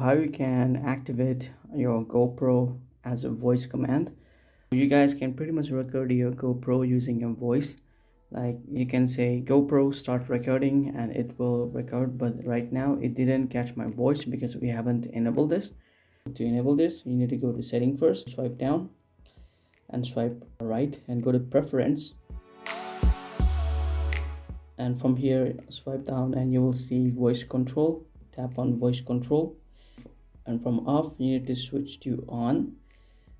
how you can activate your GoPro as a voice command. You guys can pretty much record your GoPro using your voice. Like you can say GoPro start recording and it will record, but right now it didn't catch my voice because we haven't enabled this. To enable this, you need to go to setting first, swipe down and swipe right and go to preference, and from here swipe down and you will see voice control. Tap on voice control, and from off you need to switch to on,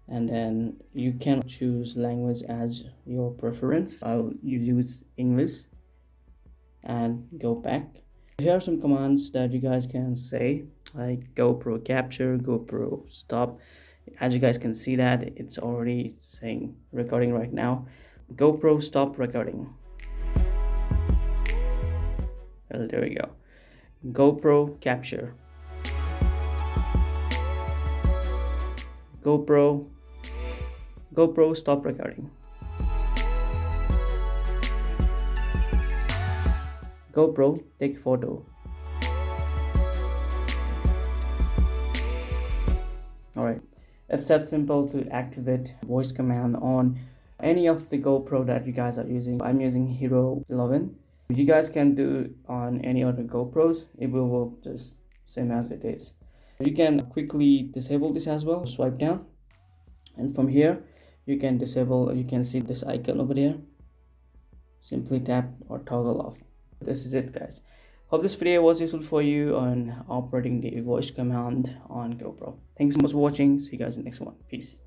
and then you can choose language as your preference. I'll use English and go back. Here are some commands that you guys can say, like GoPro capture, GoPro stop. As you guys can see that it's already saying recording right now. GoPro stop recording. Well, there we go. GoPro capture. GoPro stop recording. GoPro take photo. Alright, it's that simple to activate voice command on any of the GoPro that you guys are using. I'm using Hero 11. You guys can do on any other GoPros. It will work just same as it is. You can quickly disable this as well. Swipe down, and from here you can disable. You can see this icon over there. Simply tap or toggle off. This is it, guys. Hope this video was useful for you on operating the voice command on GoPro. Thanks so much for watching. See you guys in the next one. Peace.